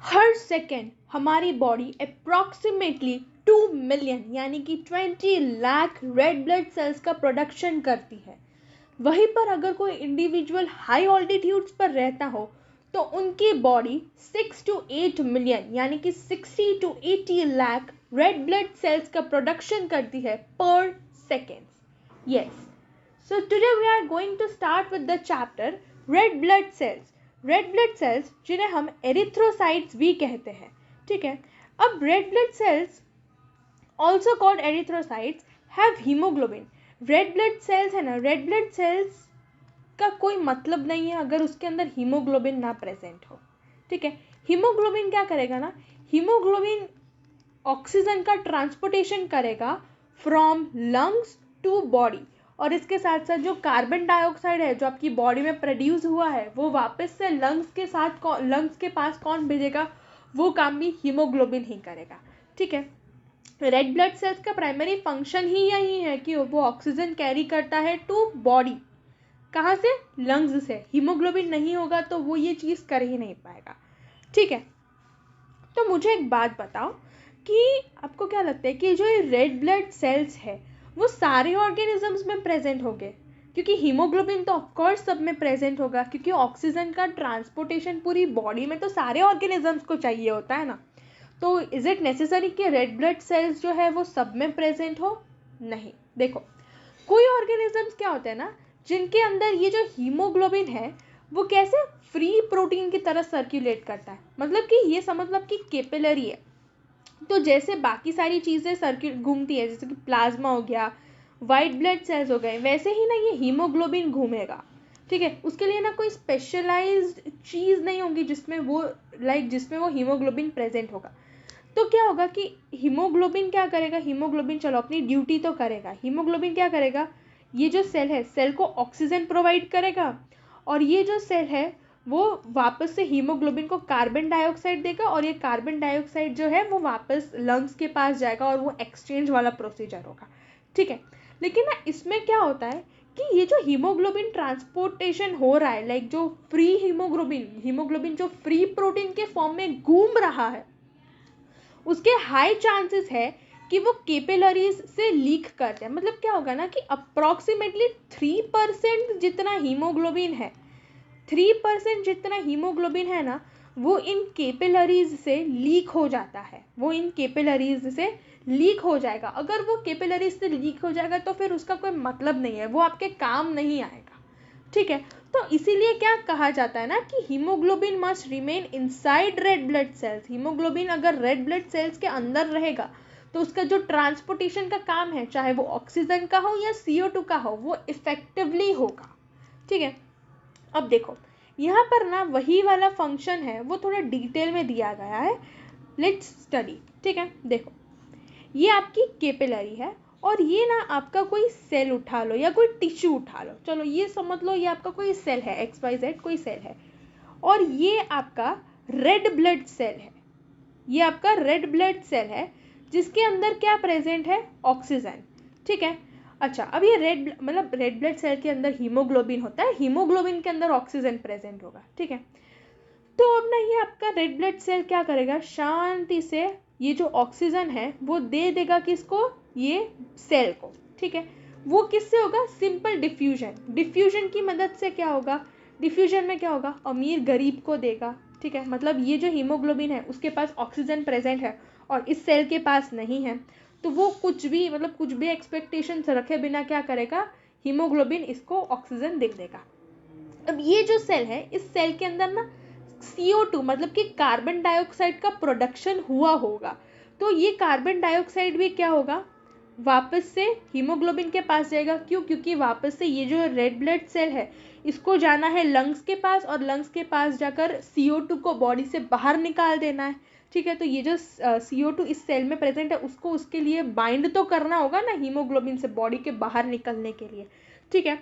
हर second हमारी body approximately 2 million यानी कि 20 लाख रेड ब्लड सेल्स का प्रोडक्शन करती है। वहीं पर अगर कोई इंडिविजुअल हाई ऑल्टीट्यूड्स पर रहता हो तो उनकी बॉडी 6 to 8 मिलियन यानी कि 60 to 80 lakh red blood sales का प्रोडक्शन करती है पर second. Yes, so today we are going to start with the chapter red blood cells. Red blood sales जिन्हें हम एरिथ्रोसाइट्स भी कहते हैं, ठीक है। अब red blood sales also called erythrocytes have haemoglobin. Red blood sales है ना, रेड ब्लड सेल्स का कोई मतलब नहीं है अगर उसके अंदर हीमोग्लोबिन ना प्रेजेंट हो, ठीक है। हीमोग्लोबिन क्या करेगा ना, हीमोग्लोबिन ऑक्सीजन का ट्रांसपोर्टेशन करेगा फ्रॉम लंग्स टू बॉडी, और इसके साथ साथ जो कार्बन डाइऑक्साइड है जो आपकी बॉडी में प्रोड्यूस हुआ है वो वापस से लंग्स के पास कौन भेजेगा, वो काम भी हीमोग्लोबिन ही करेगा, ठीक है। रेड ब्लड सेल्स का प्राइमरी फंक्शन ही यही है कि वो ऑक्सीजन कैरी करता है टू बॉडी। कहाँ से? लंग्स से। हीमोग्लोबिन नहीं होगा तो वो ये चीज़ कर ही नहीं पाएगा, ठीक है। तो मुझे एक बात बताओ कि आपको क्या लगता है कि जो ये रेड ब्लड सेल्स है वो सारे ऑर्गेनिजम्स में प्रेजेंट होंगे? क्योंकि हीमोग्लोबिन तो ऑफकोर्स सब में प्रेजेंट होगा, क्योंकि ऑक्सीजन का ट्रांसपोर्टेशन पूरी बॉडी में तो सारे ऑर्गेनिजम्स को चाहिए होता है ना। तो इज इट नेसेसरी कि रेड ब्लड सेल्स जो है वो सब में प्रेजेंट हो? नहीं। देखो, कोई ऑर्गेनिजम्स क्या होते हैं ना जिनके अंदर ये जो हीमोग्लोबिन है वो कैसे फ्री प्रोटीन की तरह सर्कुलेट करता है, मतलब कि ये मतलब कि कैपिलरी है। तो जैसे बाकी सारी चीज़ें सर्किट घूमती है, जैसे कि प्लाज्मा हो गया, वाइट ब्लड सेल्स हो गए, वैसे ही ना ये हीमोग्लोबिन घूमेगा, ठीक है। उसके लिए ना कोई स्पेशलाइज्ड चीज़ नहीं होगी जिसमें वो हीमोग्लोबिन प्रेजेंट होगा। तो क्या होगा कि हीमोग्लोबिन क्या करेगा, हीमोग्लोबिन चलो अपनी ड्यूटी तो करेगा, हीमोग्लोबिन क्या करेगा, ये जो सेल है सेल को ऑक्सीजन प्रोवाइड करेगा, और ये जो सेल है वो वापस से हीमोग्लोबिन को कार्बन डाइऑक्साइड देगा, और ये कार्बन डाइऑक्साइड जो है वो वापस लंग्स के पास जाएगा और वो एक्सचेंज वाला प्रोसीजर होगा, ठीक है। लेकिन ना इसमें क्या होता है कि ये जो हीमोग्लोबिन ट्रांसपोर्टेशन हो रहा है, जो फ्री हीमोग्लोबिन जो फ्री प्रोटीन के फॉर्म में घूम रहा है, उसके हाई चांसेस है कि वो कैपिलरीज से लीक करते हैं। मतलब क्या होगा ना कि अप्रॉक्सीमेटली 3% जितना हीमोग्लोबिन है, 3% जितना हीमोग्लोबिन है ना, वो इन कैपिलरीज से लीक हो जाता है, वो इन कैपिलरीज से लीक हो जाएगा। अगर वो कैपिलरीज से लीक हो जाएगा तो फिर उसका कोई मतलब नहीं है, वो आपके काम नहीं आएगा, ठीक है। तो इसीलिए क्या कहा जाता है ना कि haemoglobin must remain inside red blood sales. Haemoglobin अगर रेड ब्लड सेल्स के अंदर रहेगा तो उसका जो ट्रांसपोर्टेशन का काम है, चाहे वो ऑक्सीजन का हो या CO2 का हो, वो इफेक्टिवली होगा, ठीक है। अब देखो, यहाँ पर ना वही वाला फंक्शन है वो थोड़ा डिटेल में दिया गया है, लेट्स स्टडी, ठीक है। देखो, ये आपकी कैपिलरी है और ये ना आपका कोई सेल उठा लो या कोई टिश्यू उठा लो, चलो ये समझ लो ये आपका कोई सेल है, XYZ कोई सेल है, और ये आपका रेड ब्लड सेल है, ये आपका रेड ब्लड सेल है जिसके अंदर क्या प्रेजेंट है, ऑक्सीजन, ठीक है। अच्छा, अब ये रेड ब्लड सेल के अंदर हीमोग्लोबिन होता है, हीमोग्लोबिन के अंदर ऑक्सीजन प्रेजेंट होगा, ठीक है। तो अब ना ये आपका रेड ब्लड सेल क्या करेगा, शांति से ये जो ऑक्सीजन है वो दे देगा किसको, ये सेल को, ठीक है। वो किससे होगा, सिंपल डिफ्यूजन की मदद से क्या होगा, डिफ्यूजन में क्या होगा, अमीर गरीब को देगा, ठीक है। मतलब ये जो हीमोग्लोबिन है उसके पास ऑक्सीजन प्रेजेंट है और इस सेल के पास नहीं है, तो वो कुछ भी एक्सपेक्टेशन रखे बिना क्या करेगा, हीमोग्लोबिन इसको ऑक्सीजन दे देगा। अब ये जो सेल है, इस सेल के अंदर ना CO2 मतलब कि कार्बन डाइऑक्साइड का प्रोडक्शन हुआ होगा, तो ये कार्बन डाइऑक्साइड भी क्या होगा, वापस से हीमोग्लोबिन के पास जाएगा। क्यों? क्योंकि वापस से ये जो रेड ब्लड सेल है इसको जाना है लंग्स के पास, और लंग्स के पास जाकर CO2 को बॉडी से बाहर निकाल देना है, ठीक है। तो ये जो CO2 इस सेल में प्रेजेंट है उसको उसके लिए बाइंड तो करना होगा ना हीमोग्लोबिन से बॉडी के बाहर निकलने के लिए, ठीक है।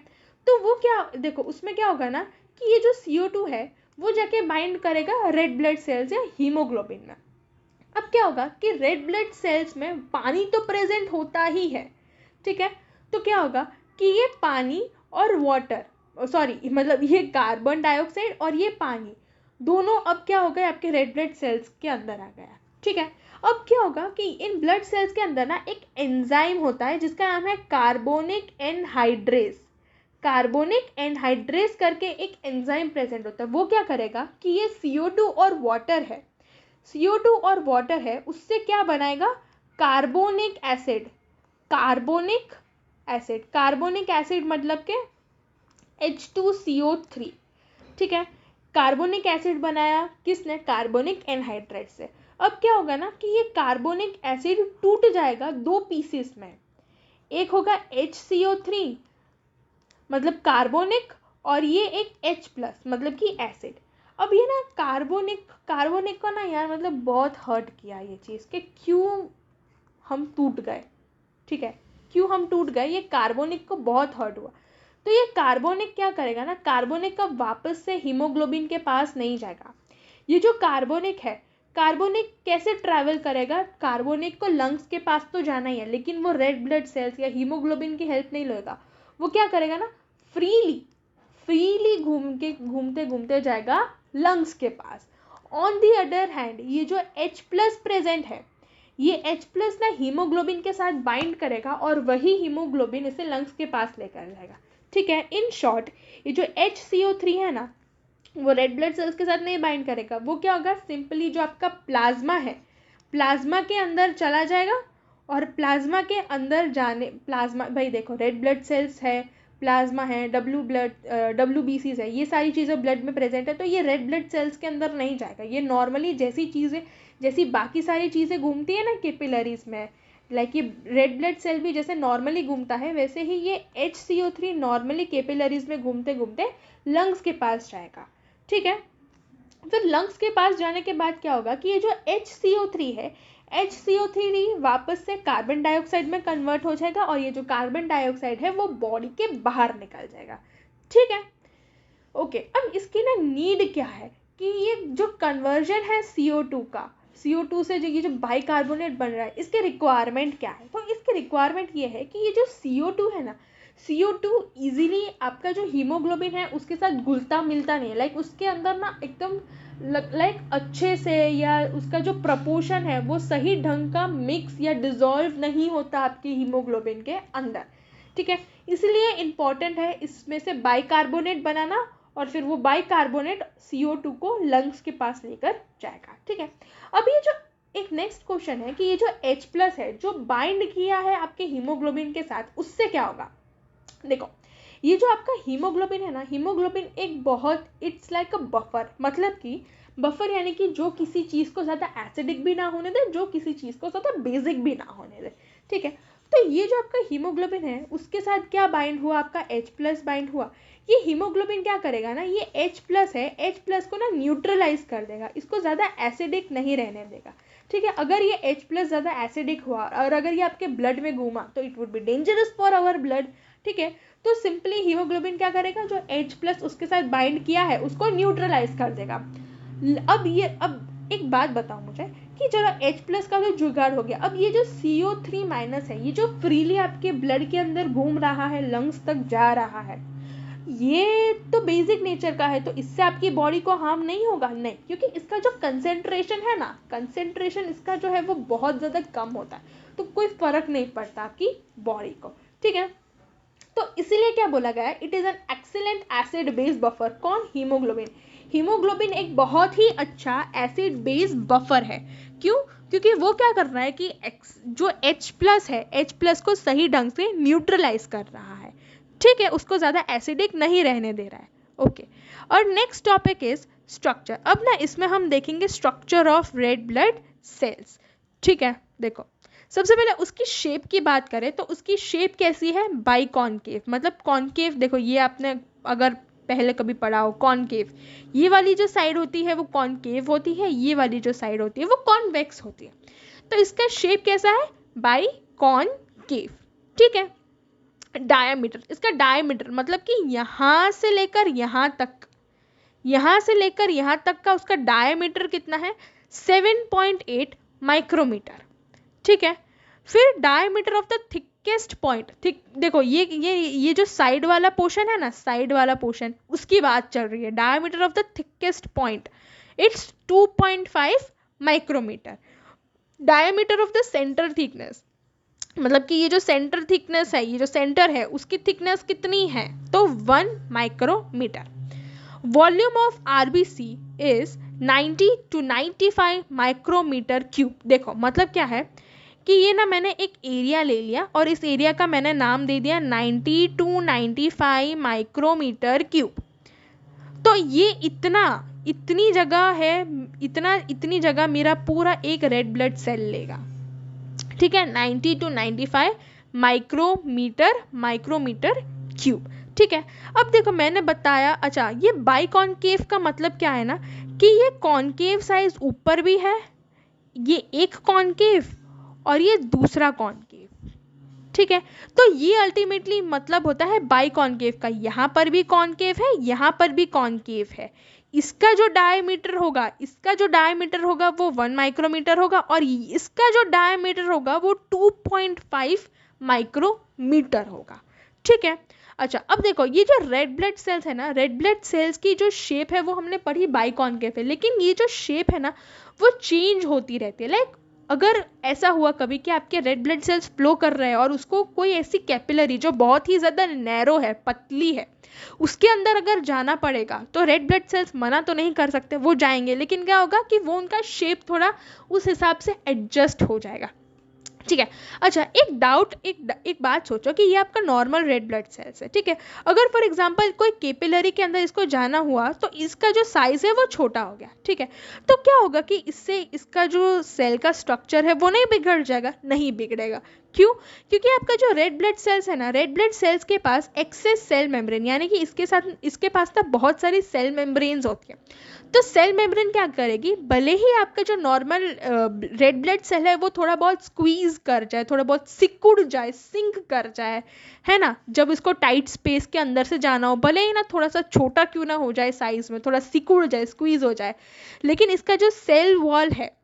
तो वो क्या, देखो उसमें क्या होगा ना कि ये जो CO2 है वो जाके बाइंड करेगा रेड ब्लड सेल्स या हीमोग्लोबिन में। अब क्या होगा कि रेड ब्लड सेल्स में पानी तो प्रेजेंट होता ही है, ठीक है। तो क्या होगा कि ये पानी और वाटर, ये कार्बन डाइऑक्साइड और ये पानी दोनों अब क्या हो गए, आपके रेड ब्लड सेल्स के अंदर आ गया। ठीक है, अब क्या होगा कि इन ब्लड सेल्स के अंदर ना एक एंजाइम होता है जिसका नाम है कार्बोनिक एनहाइड्रेस। कार्बोनिक एनहाइड्रेस करके एक एंजाइम प्रेजेंट होता है। वो क्या करेगा कि ये CO2 और वाटर है, CO2 और वाटर है, उससे क्या बनाएगा, carbonic acid. Carbonic acid, carbonic acid मतलब के H2CO3। ठीक है, कार्बोनिक एसिड बनाया किसने, कार्बोनिक एनहाइड्रेट से। अब क्या होगा ना कि ये कार्बोनिक एसिड टूट जाएगा दो पीसेस में, एक होगा HCO3 मतलब कार्बोनिक, और ये एक H+ मतलब कि एसिड। अब ये ना कार्बोनिक का ना यार मतलब बहुत हर्ट किया ये चीज़ कि क्यों हम टूट गए। ठीक है, क्यों हम टूट गए, ये कार्बोनिक को बहुत हर्ट हुआ। तो ये कार्बोनिक क्या करेगा ना, कार्बोनिक का वापस से हीमोग्लोबिन के पास नहीं जाएगा। ये जो कार्बोनिक है, कार्बोनिक कैसे ट्रैवल करेगा, कार्बोनिक को लंग्स के पास तो जाना ही है, लेकिन वो रेड ब्लड सेल्स या हीमोग्लोबिन की हेल्प नहीं लेगा। वो क्या करेगा ना, फ्रीली घूमते घूमते जाएगा लंग्स के पास। ऑन दी अदर हैंड ये जो H+ प्रेजेंट है, ये H+ ना हीमोग्लोबिन के साथ बाइंड करेगा और वही हीमोग्लोबिन इसे लंग्स के पास लेकर जाएगा। ठीक है, इन शॉर्ट ये जो HCO3 है ना, वो रेड ब्लड सेल्स के साथ नहीं बाइंड करेगा। वो क्या होगा, सिंपली जो आपका प्लाज्मा है, प्लाज्मा के अंदर चला जाएगा, और प्लाज्मा के अंदर जाने, प्लाज्मा भाई देखो रेड ब्लड सेल्स है, प्लाज्मा है, WBCs है, ये सारी चीज़ें ब्लड में प्रेजेंट है, तो ये रेड ब्लड सेल्स के अंदर नहीं जाएगा। ये नॉर्मली जैसी चीज़ें, जैसी बाकी सारी चीज़ें घूमती है ना कैपिलरीज में, लाइक ये रेड ब्लड सेल भी जैसे नॉर्मली घूमता है, वैसे ही ये HCO3 नॉर्मली कैपिलरीज में घूमते घूमते लंग्स के पास जाएगा। ठीक है, फिर लंग्स के पास जाने के बाद क्या होगा कि ये जो HCO3 है, HCO3 वापस से कार्बन डाइऑक्साइड में कन्वर्ट हो जाएगा, और ये जो कार्बन डाइऑक्साइड है वो बॉडी के बाहर निकल जाएगा। ठीक है, ओके, अब इसकी ना नीड क्या है कि ये जो कन्वर्जन है CO2 का, CO2 से जो ये जो बाइकार्बोनेट बन रहा है, इसके रिक्वायरमेंट क्या है। तो इसकी रिक्वायरमेंट ये है कि ये जो CO2 है ना, CO2 इजीली आपका जो हीमोग्लोबिन है उसके साथ घुलता मिलता नहीं है, लाइक उसके अंदर ना एकदम लाइक अच्छे से, या उसका जो प्रपोर्शन है वो सही ढंग का मिक्स या डिजॉल्व नहीं होता आपके हीमोग्लोबिन के अंदर। ठीक है, इसलिए इम्पॉर्टेंट है इसमें से बाइकार्बोनेट बनाना, और फिर वो बाइकार्बोनेट CO2 को लंग्स के पास लेकर जाएगा। ठीक है, अब ये जो एक नेक्स्ट क्वेश्चन है कि ये जो H+ है जो बाइंड किया है आपके हीमोग्लोबिन के साथ, उससे क्या होगा। देखो, ये जो आपका हीमोग्लोबिन है ना, हीमोग्लोबिन एक बहुत, इट्स लाइक अ बफर, मतलब कि बफर यानी कि जो किसी चीज़ को ज़्यादा एसिडिक भी ना होने दे, जो किसी चीज़ को ज़्यादा बेसिक भी ना होने दे। ठीक है, तो ये जो आपका हीमोग्लोबिन है उसके साथ क्या बाइंड हुआ, आपका H+ बाइंड हुआ। ये हीमोग्लोबिन क्या करेगा ना, ये H+ है, H+ को ना न्यूट्रलाइज कर देगा, इसको ज़्यादा एसिडिक नहीं रहने देगा। ठीक है, अगर ये H+ ज़्यादा एसिडिक हुआ और अगर ये आपके ब्लड में घूमा तो it would be dangerous for our blood. ठीक है, तो सिंपली हीमोग्लोबिन क्या करेगा, जो H+ उसके साथ बाइंड किया है उसको न्यूट्रलाइज कर देगा। अब एक बात बताओ मुझे कि चलो H+ का तो जुगाड़ हो गया, अब ये जो CO3- है, ये जो फ्रीली आपके ब्लड के अंदर घूम रहा है, लंग्स तक जा रहा है, ये तो बेसिक नेचर का है, तो इससे आपकी बॉडी को हार्म नहीं होगा, नहीं, क्योंकि इसका जो कंसेंट्रेशन है ना, कंसेंट्रेशन इसका जो है वो बहुत ज़्यादा कम होता है, तो कोई फर्क नहीं पड़ता आपकी बॉडी को। ठीक है, तो इसीलिए क्या बोला गया है, it is an excellent acid based buffer. कौन, हीमोग्लोबिन। हीमोग्लोबिन एक बहुत ही अच्छा एसिड बेस्ड बफर है। क्यों, क्योंकि वो क्या कर रहा है कि जो H+ है, H+ को सही ढंग से न्यूट्रलाइज कर रहा है। ठीक है, उसको ज़्यादा एसिडिक नहीं रहने दे रहा है। ओके, और नेक्स्ट टॉपिक इज स्ट्रक्चर। अब ना इसमें हम देखेंगे structure of red blood sales. ठीक है, देखो सबसे पहले उसकी शेप की बात करें तो उसकी शेप कैसी है, बाइकॉनकेव, मतलब कॉनकेव। देखो ये आपने अगर पहले कभी पढ़ा हो, कॉनकेव, ये वाली जो साइड होती है वो कॉनकेव होती है, ये वाली जो साइड होती है वो कॉन्वेक्स होती है। तो इसका शेप कैसा है, बाइकॉनकेव। ठीक है, डायमीटर, इसका डायमीटर मतलब कि यहाँ से लेकर यहाँ तक, यहाँ से लेकर यहाँ तक का उसका डायमीटर कितना है, 7.8 माइक्रोमीटर। ठीक है, फिर diameter of the thickest point, thick देखो ये जो साइड वाला पोर्शन है ना, साइड वाला पोर्शन, उसकी बात चल रही है। Diameter of the thickest point it's 2.5 micrometre. Diameter of the centre thickness, मतलब कि ये जो सेंटर थिकनेस है, ये जो सेंटर है उसकी थिकनेस कितनी है, तो 1 micrometre. Volume of RBC is 90 to 95 micrometre cube. देखो मतलब क्या है कि ये ना मैंने एक एरिया ले लिया और इस एरिया का मैंने नाम दे दिया 90 to 95 माइक्रोमीटर क्यूब। तो ये इतनी जगह है, इतनी जगह मेरा पूरा एक रेड ब्लड सेल लेगा, ठीक है, 90 to 95 माइक्रोमीटर क्यूब, ठीक है। अब देखो मैंने बताया, अच्छा ये बाइकॉन्केव का मतलब क्या है ना, कि ये कॉन्केव साइज ऊपर भी है, ये एक कॉन्केव और ये दूसरा कॉन्केव, ठीक है। तो ये अल्टीमेटली मतलब होता है बाइकॉन्केव का, यहाँ पर भी कॉन्केव है, यहाँ पर भी कॉन्केव है। इसका जो डायमीटर होगा वो 1 माइक्रोमीटर होगा और इसका जो डायमीटर होगा वो 2.5 माइक्रोमीटर होगा, ठीक है। अच्छा अब देखो ये जो रेड ब्लड सेल्स है ना, रेड ब्लड सेल्स की जो शेप है वो हमने पढ़ी बाइकॉन्केव है, लेकिन ये जो शेप है ना वो चेंज होती रहती है। लाइक अगर ऐसा हुआ कभी कि आपके रेड ब्लड सेल्स फ्लो कर रहे हैं और उसको कोई ऐसी कैपिलरी जो बहुत ही ज़्यादा नैरो है, पतली है, उसके अंदर अगर जाना पड़ेगा तो रेड ब्लड सेल्स मना तो नहीं कर सकते, वो जाएंगे, लेकिन क्या होगा कि वो उनका शेप थोड़ा उस हिसाब से एडजस्ट हो जाएगा, ठीक है। अच्छा एक बात सोचो कि ये आपका नॉर्मल रेड ब्लड सेल्स है, ठीक है। अगर फॉर एग्जांपल कोई कैपिलरी के अंदर इसको जाना हुआ तो इसका जो साइज है वो छोटा हो गया, ठीक है। तो क्या होगा कि इससे इसका जो सेल का स्ट्रक्चर है वो नहीं बिगड़ जाएगा, नहीं बिगड़ेगा। क्यों? क्योंकि आपका जो रेड ब्लड सेल्स है ना, रेड ब्लड सेल्स के पास एक्सेस सेल मेम्ब्रेन, यानी कि इसके पास ना बहुत सारी सेल मेम्ब्रेन्स होती है। तो सेल मेम्ब्रेन क्या करेगी, भले ही आपका जो नॉर्मल रेड ब्लड सेल है वो थोड़ा बहुत स्क्वीज कर जाए, थोड़ा बहुत सिकुड़ जाए, सिंक कर जाए, है ना, जब इसको टाइट स्पेस के अंदर से जाना हो, भले ही ना थोड़ा सा छोटा क्यों ना हो जाए साइज में, थोड़ा सिकुड़ जाए, स्क्वीज हो जाए, लेकिन इसका जो सेल वॉल है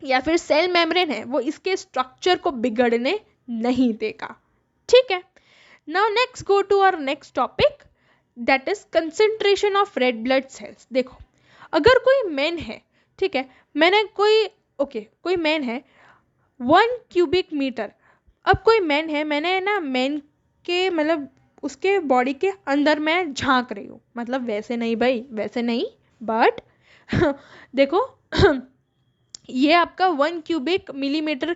या फिर सेल मेम्ब्रेन है वो इसके स्ट्रक्चर को बिगड़ने नहीं देगा, ठीक है। Now next go to our next topic, that is concentration of red blood cells. देखो अगर कोई मैन है, ठीक है, कोई मैन है 1 क्यूबिक मीटर। अब कोई मैन है, मैंने ना मैन के मतलब उसके बॉडी के अंदर मैं झांक रही हूँ, मतलब वैसे नहीं भाई, वैसे नहीं, बट देखो ये आपका 1 क्यूबिक मिलीमीटर,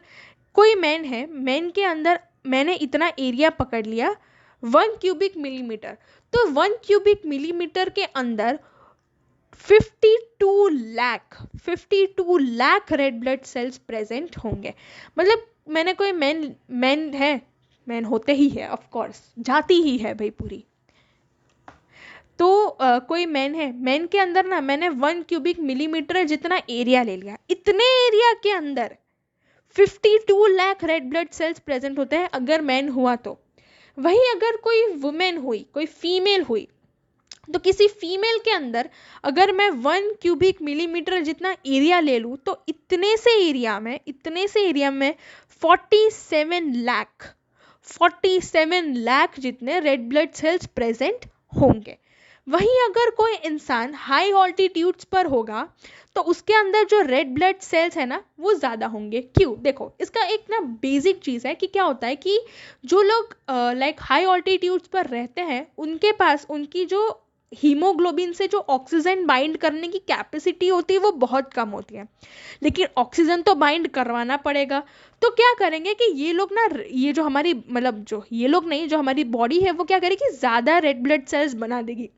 कोई मैन है, मैन के अंदर मैंने इतना एरिया पकड़ लिया 1 क्यूबिक मिलीमीटर, तो 1 क्यूबिक मिलीमीटर के अंदर 52 lakh red blood cells present होंगे। मतलब मैंने कोई मैन होते ही है, ऑफ कोर्स जाती ही है भाई पूरी, तो कोई मैन है, मैन के अंदर ना मैंने 1 क्यूबिक मिलीमीटर जितना एरिया ले लिया, इतने एरिया के अंदर 52 lakh red blood cells present होते हैं अगर मैन हुआ तो। वही अगर कोई वुमेन हुई, कोई फीमेल हुई, तो किसी फीमेल के अंदर अगर मैं 1 क्यूबिक मिलीमीटर जितना एरिया ले लूँ तो इतने से एरिया में 47 लाख जितने रेड ब्लड सेल्स प्रेजेंट होंगे। वहीं अगर कोई इंसान हाई ऑल्टीट्यूड्स पर होगा तो उसके अंदर जो रेड ब्लड सेल्स है ना वो ज़्यादा होंगे। क्यों? देखो इसका एक ना बेसिक चीज़ है कि क्या होता है कि जो लोग लाइक हाई ऑल्टीट्यूड्स पर रहते हैं उनके पास उनकी जो हीमोग्लोबिन से जो ऑक्सीजन बाइंड करने की कैपेसिटी होती है वो बहुत कम होती है, लेकिन ऑक्सीजन तो बाइंड करवाना पड़ेगा। तो क्या करेंगे कि ये लोग ना, ये जो हमारी मतलब जो ये लोग नहीं, जो हमारी बॉडी है वो क्या करेगी, ज़्यादा रेड ब्लड सेल्स बना देगी,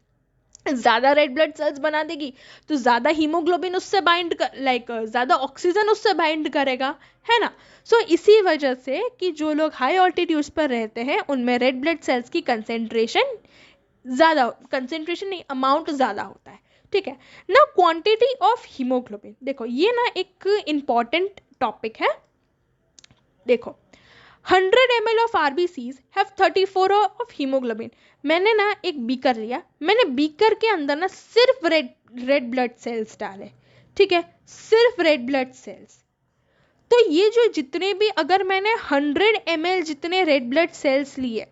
तो ज़्यादा हीमोग्लोबिन उससे बाइंड ज़्यादा ऑक्सीजन उससे बाइंड करेगा, है ना। सो इसी वजह से कि जो लोग हाई ऑल्टीट्यूड्स पर रहते हैं उनमें रेड ब्लड सेल्स की अमाउंट ज़्यादा होता है, ठीक है ना। क्वांटिटी ऑफ हीमोग्लोबिन, देखो ये ना एक इम्पॉर्टेंट टॉपिक है। देखो 100 ml of RBCs have 34 of haemoglobin. मैंने ना एक बीकर लिया, मैंने बीकर के अंदर ना सिर्फ रेड ब्लड सेल्स डाले, ठीक है, सिर्फ रेड ब्लड सेल्स। तो ये जो जितने भी, अगर मैंने 100 ml जितने रेड ब्लड सेल्स लिए,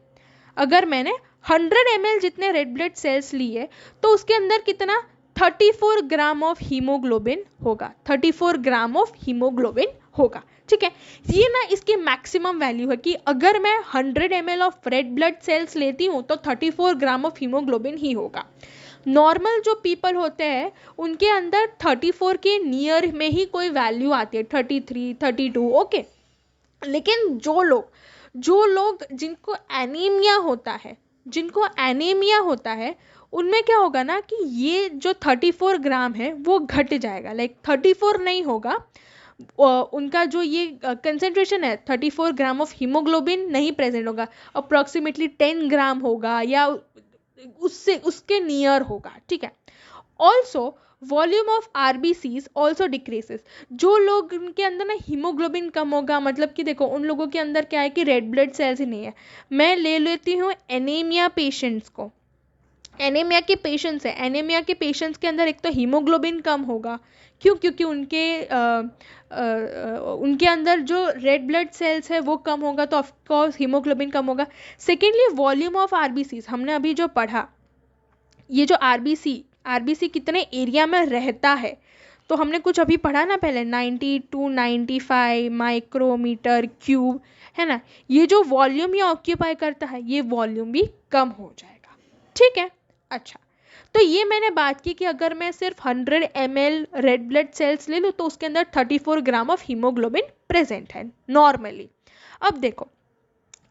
अगर मैंने 100 ml जितने रेड ब्लड सेल्स लिए, तो उसके अंदर कितना 34 ग्राम ऑफ हीमोग्लोबिन होगा, 34 ग्राम ऑफ हीमोग्लोबिन होगा। ठीक है, ये ना इसकी मैक्सिमम वैल्यू है कि अगर मैं 100 ml of red blood sales लेती हूँ तो 34 ग्राम ऑफ हीमोग्लोबिन ही होगा। नॉर्मल जो पीपल होते हैं उनके अंदर 34 के नियर में ही कोई वैल्यू आती है, 33, 32, ओके। लेकिन जो लोग जिनको एनीमिया होता है उनमें क्या होगा ना कि ये जो 34 ग्राम है वो घट जाएगा, लाइक 34 नहीं होगा, उनका जो ये कंसेंट्रेशन है 34 ग्राम ऑफ हीमोग्लोबिन नहीं प्रेजेंट होगा, अप्रोक्सीमेटली 10 ग्राम होगा या उसके नियर होगा। ठीक है, also volume of RBCs also decreases. जो लोग उनके अंदर ना हीमोग्लोबिन कम होगा, मतलब कि देखो उन लोगों के अंदर क्या है कि रेड ब्लड सेल्स ही नहीं है। मैं ले लेती हूँ एनीमिया पेशेंट्स को, एनीमिया के पेशेंट्स है, एनीमिया के पेशेंट्स के अंदर एक तो हीमोग्लोबिन कम होगा, क्यों? क्योंकि उनके अंदर जो रेड ब्लड सेल्स है वो कम होगा, तो ऑफ कोर्स हीमोग्लोबिन कम होगा। सेकेंडली वॉल्यूम ऑफ आरबीसीज, हमने अभी जो पढ़ा, ये जो आरबीसी कितने एरिया में रहता है, तो हमने कुछ अभी पढ़ा ना पहले 90 to 95 माइक्रोमीटर क्यूब, है ना। ये जो वॉल्यूम ये ऑक्यूपाई करता है, ये वॉल्यूम भी कम हो जाएगा। ठीक है, अच्छा, तो ये मैंने बात की कि अगर मैं सिर्फ 100 ml रेड ब्लड सेल्स ले लूँ तो उसके अंदर 34 ग्राम ऑफ हीमोग्लोबिन प्रेजेंट है नॉर्मली। अब देखो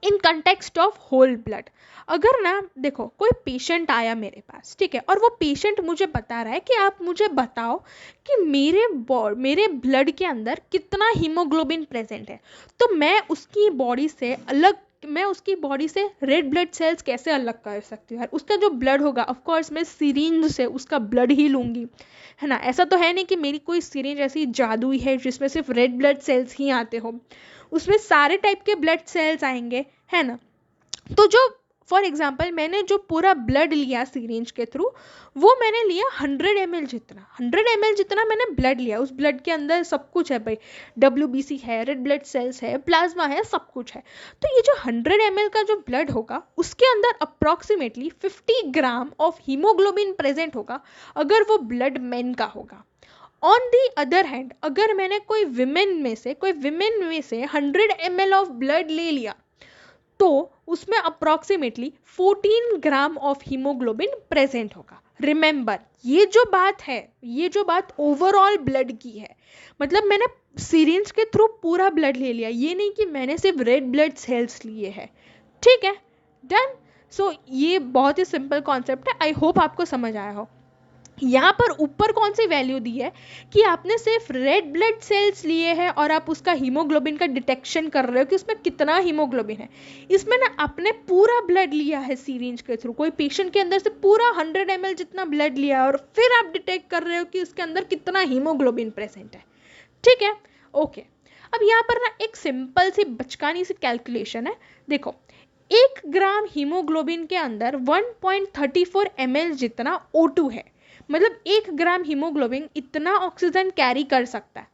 in context of whole blood, अगर ना देखो कोई पेशेंट आया मेरे पास, ठीक है, और वो पेशेंट मुझे बता रहा है कि आप मुझे बताओ कि मेरे ब्लड के अंदर कितना हीमोग्लोबिन प्रेजेंट है, तो मैं उसकी बॉडी से रेड ब्लड सेल्स कैसे अलग कर सकती हूँ यार। उसका जो ब्लड होगा, ऑफ कोर्स मैं सिरिंज से उसका ब्लड ही लूंगी, है ना। ऐसा तो है नहीं कि मेरी कोई सिरिंज ऐसी जादुई है जिसमें सिर्फ रेड ब्लड सेल्स ही आते हो, उसमें सारे टाइप के ब्लड सेल्स आएंगे, है ना। तो जो फॉर एग्जाम्पल मैंने जो पूरा ब्लड लिया सिरिंज के थ्रू, वो मैंने लिया 100 ml जितना मैंने ब्लड लिया। उस ब्लड के अंदर सब कुछ है भाई, WBC है, रेड ब्लड सेल्स है, प्लाज्मा है, सब कुछ है। तो ये जो 100 ml का जो ब्लड होगा उसके अंदर approximately 50 gram of haemoglobin present होगा, अगर वो ब्लड मेन का होगा। ऑन दी अदर हैंड, अगर मैंने कोई विमेन में से 100 ml ऑफ ब्लड ले लिया, तो उसमें approximately 14 gram of haemoglobin present होगा। रिमेंबर, ये जो बात ओवरऑल ब्लड की है, मतलब मैंने सिरिंज के थ्रू पूरा ब्लड ले लिया, ये नहीं कि मैंने सिर्फ रेड ब्लड सेल्स लिए हैं। ठीक है, डन। सो ये बहुत ही सिंपल कॉन्सेप्ट है, आई होप आपको समझ आया हो। यहाँ पर ऊपर कौन सी वैल्यू दी है कि आपने सिर्फ रेड ब्लड सेल्स लिए हैं और आप उसका हीमोग्लोबिन का डिटेक्शन कर रहे हो कि उसमें कितना हीमोग्लोबिन है। इसमें ना आपने पूरा ब्लड लिया है सिरिंज के थ्रू, कोई पेशेंट के अंदर से पूरा 100 ml जितना ब्लड लिया है और फिर आप डिटेक्ट कर रहे हो कि उसके अंदर कितना हीमोग्लोबिन प्रेजेंट है। ठीक है, ओके। अब यहाँ पर ना एक सिंपल सी बचकानी सी कैलकुलेशन है। देखो 1 ग्राम हीमोग्लोबिन के अंदर 1.34 ml जितना O2 है, मतलब 1 ग्राम हीमोग्लोबिन इतना ऑक्सीजन कैरी कर सकता है।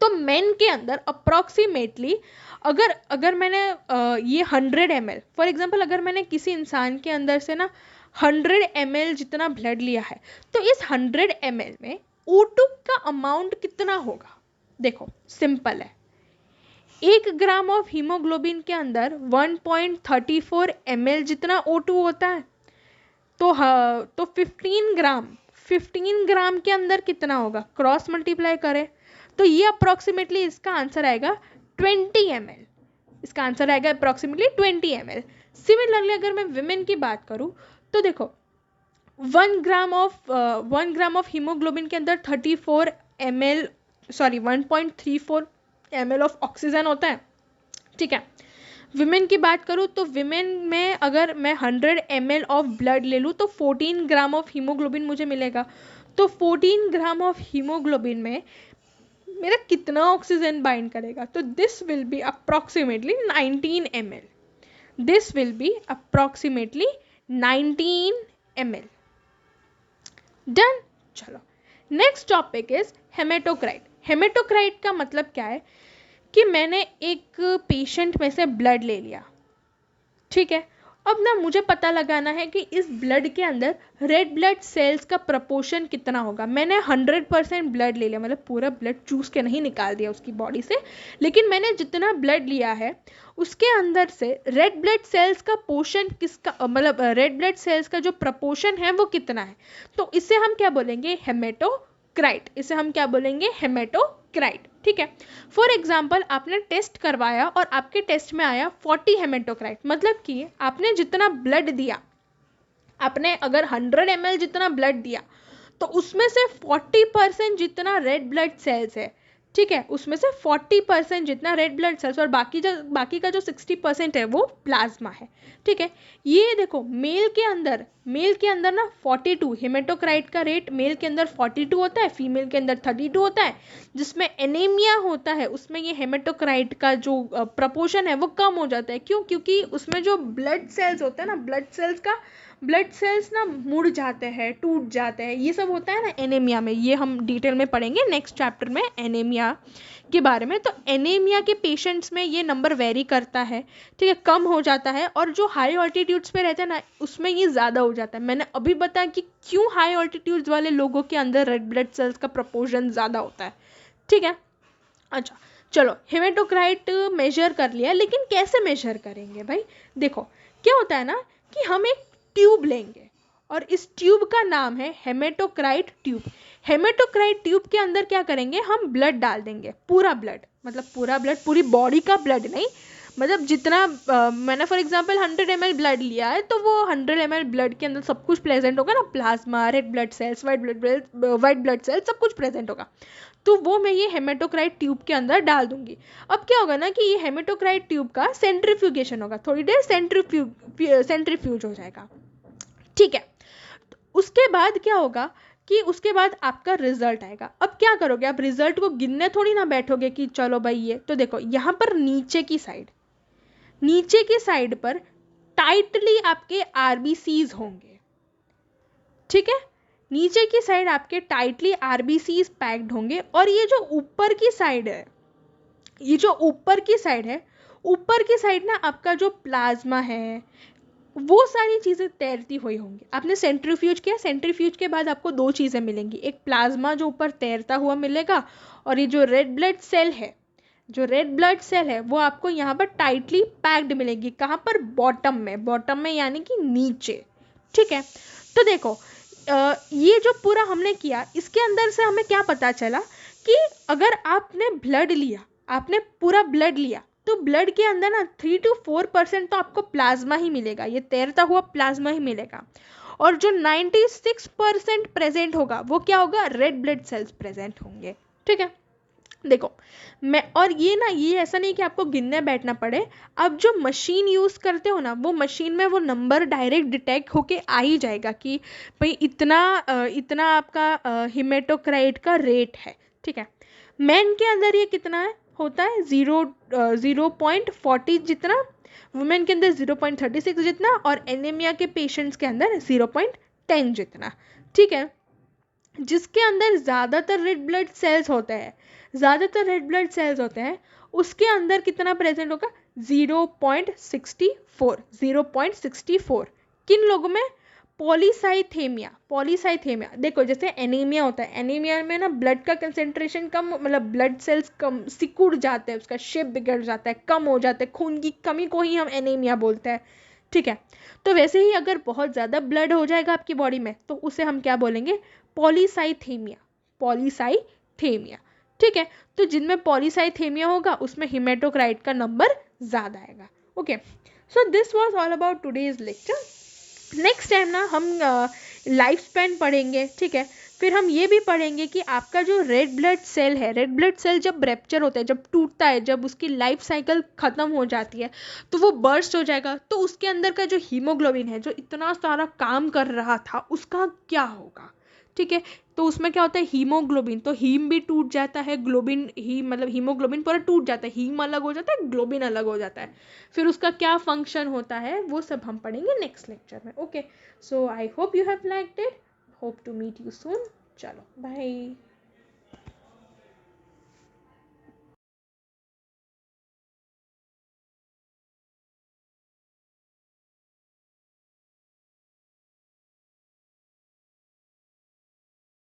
तो मेन के अंदर अप्रॉक्सीमेटली अगर मैंने ये 100 ml फॉर एग्जांपल, अगर मैंने किसी इंसान के अंदर से ना 100 ml जितना ब्लड लिया है, तो इस 100 ml में O2 का अमाउंट कितना होगा? देखो सिंपल है, 1 ग्राम ऑफ हीमोग्लोबिन के अंदर 1.34 ml जितना O2 होता है, तो 15 ग्राम के अंदर कितना होगा, क्रॉस मल्टीप्लाई करें तो ये अप्रॉक्सीमेटली इसका आंसर आएगा 20 ml। इसका आंसर आएगा अप्रॉक्सीमेटली 20 ml। सिमिलरली अगर मैं विमेन की बात करूं तो देखो 1 ग्राम ऑफ हीमोग्लोबिन के अंदर 1.34 ml ऑफ ऑक्सीजन होता है। ठीक है, विमेन की बात करूँ तो विमेन में अगर मैं 100 ml ऑफ ब्लड ले लूँ तो 14 ग्राम ऑफ हीमोग्लोबिन मुझे मिलेगा। तो 14 ग्राम ऑफ हीमोग्लोबिन में मेरा कितना ऑक्सीजन बाइंड करेगा? तो this will be approximately 19 ml। This will be approximately 19 ml। Done. चलो नेक्स्ट टॉपिक इज हेमेटोक्राइट। हेमेटोक्राइट का मतलब क्या है? कि मैंने एक पेशेंट में से ब्लड ले लिया, ठीक है। अब ना मुझे पता लगाना है कि इस ब्लड के अंदर रेड ब्लड सेल्स का प्रपोर्शन कितना होगा। मैंने 100% ब्लड ले लिया, मतलब पूरा ब्लड चूस के नहीं निकाल दिया उसकी बॉडी से, लेकिन मैंने जितना ब्लड लिया है उसके अंदर से रेड ब्लड सेल्स का पोर्शन किसका, मतलब रेड ब्लड सेल्स का जो प्रपोर्शन है वो कितना है। तो इसे हम क्या बोलेंगे, हेमेटोक्राइट। इसे हम क्या बोलेंगे, हेमेटोक्राइट, ठीक है। फॉर एग्जाम्पल आपने टेस्ट करवाया और आपके टेस्ट में आया 40 हेमेटोक्राइट, मतलब कि आपने जितना ब्लड दिया, आपने अगर 100 ml जितना ब्लड दिया तो उसमें से 40% जितना रेड ब्लड सेल्स है, ठीक है, उसमें से 40% जितना रेड ब्लड सेल्स और बाकी का जो 60% है वो प्लाज्मा है, ठीक है। ये देखो मेल के अंदर ना 42 हेमेटोक्राइट का रेट मेल के अंदर 42 होता है, फीमेल के अंदर 32 होता है। जिसमें एनीमिया होता है उसमें ये हेमेटोक्राइट का जो प्रपोर्शन है वो कम हो जाता है। क्यों? क्योंकि उसमें जो ब्लड सेल्स होता है ना, ब्लड सेल्स ना मुड़ जाते हैं, टूट जाते हैं, ये सब होता है ना एनीमिया में। ये हम डिटेल में पढ़ेंगे नेक्स्ट चैप्टर में एनीमिया के बारे में। तो एनीमिया के पेशेंट्स में ये नंबर वेरी करता है, ठीक है, कम हो जाता है। और जो हाई ऑल्टीट्यूड्स पे रहते हैं ना उसमें ये ज़्यादा हो जाता है। मैंने अभी बताया कि क्यों हाई ऑल्टीट्यूड्स वाले लोगों के अंदर रेड ब्लड सेल्स का प्रपोर्शन ज़्यादा होता है, ठीक है। अच्छा चलो, हेमेटोक्राइट मेजर कर लिया, लेकिन कैसे मेजर करेंगे भाई। देखो क्या होता है ना कि हम एक ट्यूब लेंगे और इस ट्यूब का नाम है हेमेटोक्राइट ट्यूब। हेमेटोक्राइट ट्यूब के अंदर क्या करेंगे, हम ब्लड डाल देंगे, पूरा ब्लड, मतलब पूरा ब्लड, पूरी बॉडी का ब्लड नहीं, मतलब जितना मैंने फॉर एग्जांपल 100 ml ब्लड लिया है तो वो 100 ml ब्लड के अंदर सब कुछ प्रेजेंट होगा ना, plasma, red blood sales, white blood cells, सब कुछ प्रेजेंट होगा। तो वो मैं ये हेमेटोक्राइट ट्यूब के अंदर डाल दूंगी। अब क्या होगा ना कि ये हेमेटोक्राइट ट्यूब का सेंट्रीफ्यूगेशन होगा, थोड़ी देर सेंट्रीफ्यूज हो जाएगा, ठीक है। तो उसके बाद क्या होगा कि उसके बाद आपका रिजल्ट आएगा। अब क्या करोगे, आप रिजल्ट को गिनने थोड़ी ना बैठोगे कि चलो भाई ये, तो देखो यहाँ पर नीचे की साइड पर टाइटली आपके आरबीसीज होंगे, ठीक है। नीचे की साइड आपके टाइटली आरबीसीज पैक्ड होंगे। और ये जो ऊपर की साइड ना आपका जो प्लाज्मा है वो सारी चीज़ें तैरती हुई होंगी। आपने सेंट्रीफ्यूज किया, सेंट्रीफ्यूज के बाद आपको दो चीज़ें मिलेंगी, एक प्लाज्मा जो ऊपर तैरता हुआ मिलेगा, और ये जो रेड ब्लड सेल है वो आपको यहाँ पर टाइटली पैक्ड मिलेगी। कहाँ पर, बॉटम में यानी कि नीचे, ठीक है। तो देखो ये जो पूरा हमने किया, इसके अंदर से हमें क्या पता चला कि अगर आपने पूरा ब्लड लिया तो ब्लड के अंदर ना 3 to 4% तो आपको प्लाज्मा ही मिलेगा, ये तैरता हुआ प्लाज्मा ही मिलेगा। और जो 96% प्रेजेंट होगा वो क्या होगा, रेड ब्लड सेल्स प्रेजेंट होंगे, ठीक है। देखो और ये ऐसा नहीं कि आपको गिनने बैठना पड़े। अब जो मशीन यूज करते हो ना, वो मशीन में वो नंबर डायरेक्ट डिटेक्ट होके आ ही जाएगा कि भाई इतना आपका हिमेटोक्राइट का रेट है, ठीक है। मैन के अंदर ये कितना होता है, 0.40 जितना, वुमेन के अंदर 0.36 जितना, और एनीमिया के पेशेंट्स के अंदर 0.10 जितना, ठीक है। जिसके अंदर ज़्यादातर रेड ब्लड सेल्स होते हैं उसके अंदर कितना प्रेजेंट होगा, 0.64। किन लोगों में, पॉलीसाइथेमिया। देखो जैसे एनीमिया होता है, एनीमिया में ना ब्लड का कंसेंट्रेशन कम, मतलब ब्लड सेल्स कम सिकुड़ जाते हैं, उसका शेप बिगड़ जाता है, कम हो जाता है, खून की कमी को ही हम एनीमिया बोलते हैं, ठीक है। तो वैसे ही अगर बहुत ज़्यादा ब्लड हो जाएगा आपकी बॉडी में तो उसे हम क्या बोलेंगे, पॉलीसाइथेमिया, ठीक है। तो जिनमें पॉलीसाइथेमिया होगा उसमें हिमेटोक्राइट का नंबर ज़्यादा आएगा। Okay, so this was all about today's lecture. Next time ना हम लाइफ स्पैन पढ़ेंगे, ठीक है। फिर हम ये भी पढ़ेंगे कि आपका जो रेड ब्लड सेल जब रैप्चर होता है, जब टूटता है, जब उसकी लाइफ साइकिल ख़त्म हो जाती है तो वो बर्स्ट हो जाएगा, तो उसके अंदर का जो हीमोग्लोबिन है जो इतना सारा काम कर रहा था उसका क्या होगा, ठीक है। तो उसमें क्या होता है, हीमोग्लोबिन, तो हीम भी टूट जाता है, मतलब हीमोग्लोबिन पूरा टूट जाता है, हीम अलग हो जाता है, ग्लोबिन अलग हो जाता है। फिर उसका क्या फंक्शन होता है वो सब हम पढ़ेंगे नेक्स्ट लेक्चर में। Okay, so I hope you have liked it, hope to meet you soon. चलो बाय।